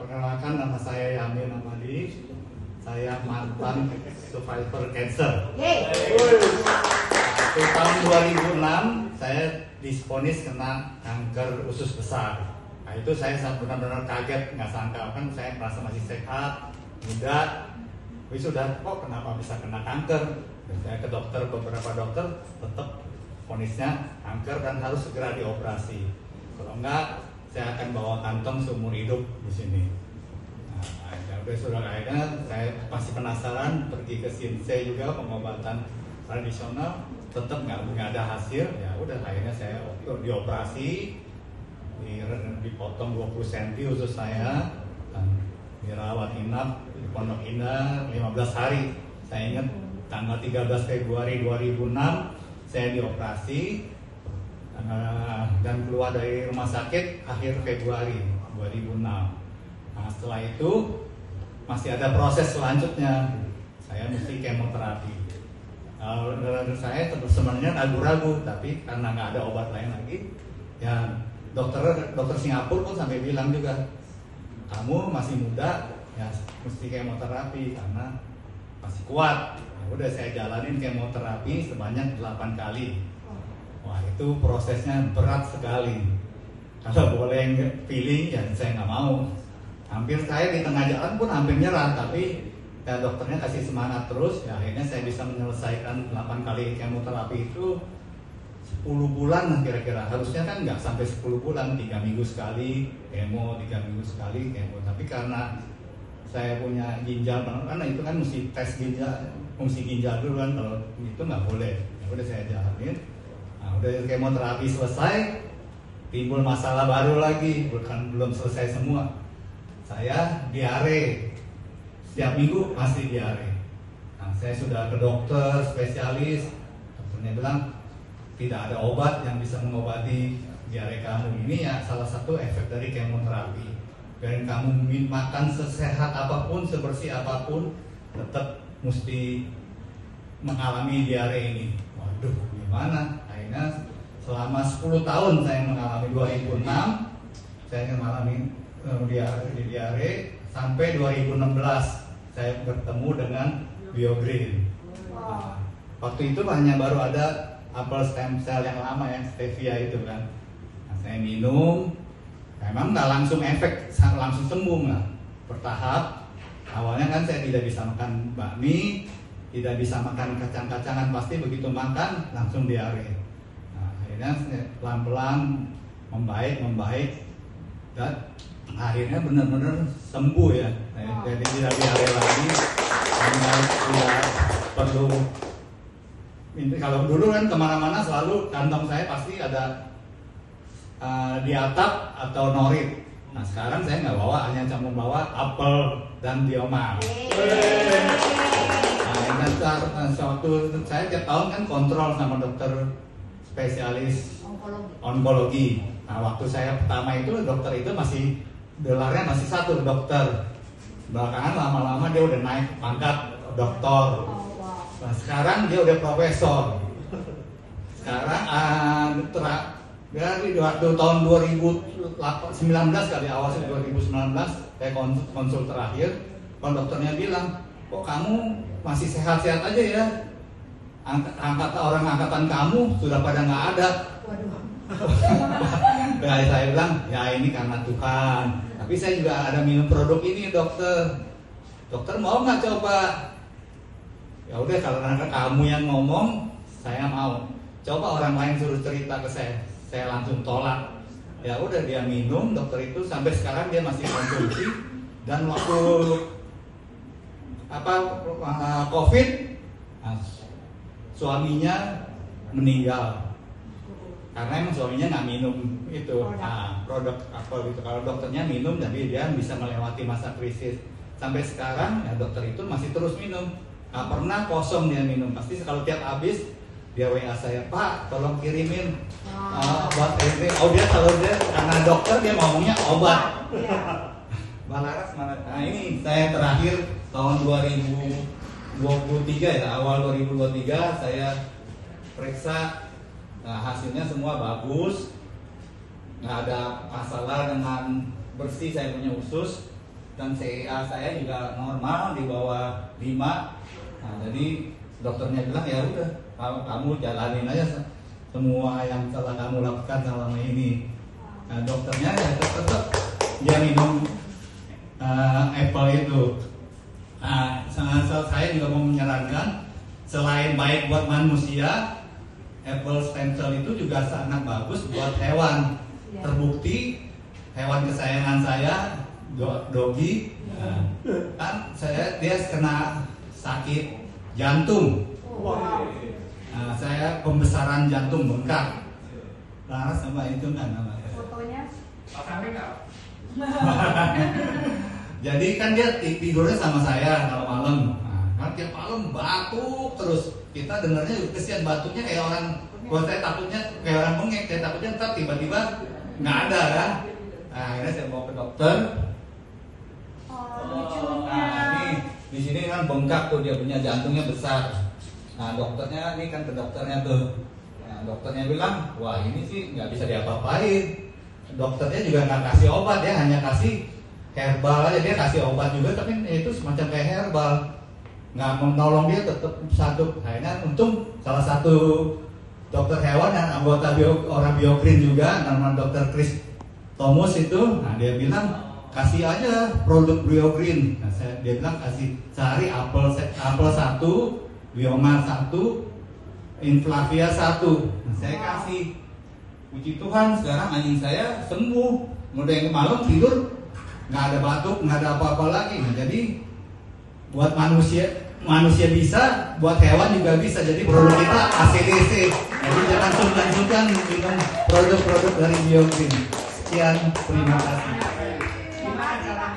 Perkenalkan, nama saya Yamin Amali. Saya mantan survivor cancer. Itu tahun 2006 saya divonis kena kanker usus besar. Nah itu saya benar-benar kaget, nggak sangka, kan saya merasa masih sehat, muda. Tapi sudah kok kenapa bisa kena kanker? Dan saya ke dokter, beberapa dokter tetap vonisnya kanker dan harus segera dioperasi. Kalau enggak, saya akan bawa kantong seumur hidup di sini. Nah, udah sudah akhirnya saya masih penasaran, pergi ke Sinsei juga pengobatan tradisional, tetap nggak ada hasil. Ya udah akhirnya saya dioperasi, dipotong 20 cm usus saya, dan dirawat inap di Pondok Indah 15 hari. Saya ingat tanggal 13 Februari 2006 saya dioperasi dan keluar dari rumah sakit akhir Februari 2006. Nah, setelah itu masih ada proses selanjutnya. Saya mesti kemoterapi. Saya sebenarnya ragu-ragu, tapi karena nggak ada obat lain lagi, ya dokter Singapura pun sampai bilang juga, kamu masih muda, ya mesti kemoterapi karena masih kuat. Ya udah saya jalanin kemoterapi sebanyak 8 kali. Wah itu prosesnya berat sekali. Kalau boleh pilih ya saya nggak mau. Hampir saya di tengah jalan pun hampir nyerah, tapi ya dokternya kasih semangat terus. Ya akhirnya saya bisa menyelesaikan 8 kali kemoterapi itu 10 bulan kira-kira. Harusnya kan nggak sampai 10 bulan, 3 minggu sekali kemo, 3 minggu sekali kemo. Tapi karena saya punya ginjal, karena itu kan mesti tes ginjal, fungsi ginjal dulu kan, kalau itu nggak boleh. Ya udah saya jalanin. Nah, udah kemoterapi selesai, timbul masalah baru lagi, belum selesai semua. Saya diare, setiap minggu masih diare. Nah, saya sudah ke dokter spesialis, dokternya bilang tidak ada obat yang bisa mengobati diare kamu. Ini ya salah satu efek dari kemoterapi. Dan kamu makan sesehat apapun, sebersih apapun, tetap mesti mengalami diare ini. Waduh, gimana? Akhirnya selama 10 tahun saya mengalami, 2006 saya mengalami diare sampai 2016 saya bertemu dengan BioGreen. Nah, waktu itu hanya baru ada apel stem cell yang lama yang stevia itu kan. Nah, saya minum, memang nggak langsung efek, langsung sembuh nggak, bertahap. Awalnya kan saya tidak bisa makan bakmi, tidak bisa makan kacang-kacangan, pasti begitu makan langsung diare. Pelan-pelan membaik dan akhirnya benar-benar sembuh ya. Jadi tidak diare lagi, tidak perlu. Ini kalau dulu kan kemana-mana selalu kantong saya pasti ada di atap atau norit. Nah sekarang saya nggak bawa, hanya cuma bawa apel dan diomar. Nah suatu saya tiap tahun kan kontrol sama dokter spesialis onkologi. Nah waktu saya pertama itu dokter itu masih gelarnya masih satu dokter. Belakangan lama-lama dia udah naik pangkat doktor. Nah sekarang dia udah profesor. Sekarang dari waktu tahun 2019 kali, awal 2019 saya konsul terakhir, dokternya bilang, kok kamu masih sehat-sehat aja ya? Orang angkatan kamu sudah pada nggak ada. Nah, saya bilang ya ini karena Tuhan. Tapi saya juga ada minum produk ini dokter. Dokter mau nggak coba? Ya udah kalau kamu yang ngomong, saya mau. Coba orang lain suruh cerita ke saya langsung tolak. Ya udah dia minum, dokter itu sampai sekarang dia masih konsumsi. Dan waktu COVID, suaminya meninggal karena emang suaminya nggak minum itu produk apa gitu. Kalau dokternya minum, tapi dia bisa melewati masa krisis. Sampai sekarang ya dokter itu masih terus minum, nggak pernah kosong dia minum. Pasti kalau tiap habis dia WA saya, Pak tolong kirimin obat ini. Dia kalau dia karena dokter dia ngomongnya obat. Balaras mana? Nah ini saya terakhir tahun 2023 ya, awal 2023 saya periksa, nah hasilnya semua bagus, nggak ada masalah dengan bersih saya punya usus. dan CA saya juga normal di bawah 5. Nah, jadi dokternya bilang ya udah kamu jalanin aja semua yang telah kamu lakukan selama ini. Nah, dokternya ya tetap dia minum apple itu. Nah, saya juga mau menyarankan selain baik buat manusia, apple stem cell itu juga sangat bagus buat hewan. Terbukti hewan kesayangan saya, Dogi, kan dia kena sakit jantung. Nah, saya pembesaran jantung bengkak. Laras sama itu kan namanya. Fotonya? Jadi kan dia tidurnya sama saya kalau malam. Nah, kan tiap malam batuk terus. Kita dengarnya juga kesian, batuknya kayak orang. Buat saya takutnya kayak orang bengek. Saya takutnya ntar tiba-tiba nggak ada kan. Nah, akhirnya saya bawa ke dokter. Nah, di sini kan bengkak tuh, dia punya jantungnya besar. Nah, dokternya ini kan ke dokternya tuh. Nah, dokternya bilang, wah ini sih nggak bisa diapa-apain. Dokternya juga nggak kasih obat ya, hanya kasih herbal aja. Dia kasih obat juga, tapi itu semacam kayak herbal, nggak menolong dia, tetap satu. Akhirnya untung salah satu dokter hewan yang anggota orang Biogreen juga, namanya dokter Chris Thomas itu. Nah, dia bilang kasih aja produk Biogreen. Nah, dia bilang kasih sehari apel 1, Biomar 1, Inflavia 1. Nah, saya kasih. Puji Tuhan sekarang anjing saya sembuh. Mulai yang malam tidur nggak ada batuk, nggak ada apa-apa lagi. Nah, jadi buat manusia bisa, buat hewan juga bisa. Jadi produk kita ACDC. Jadi jangan sungkan-sungkan minum produk-produk dari Biogreen. Sekian, terima kasih. Gimana cara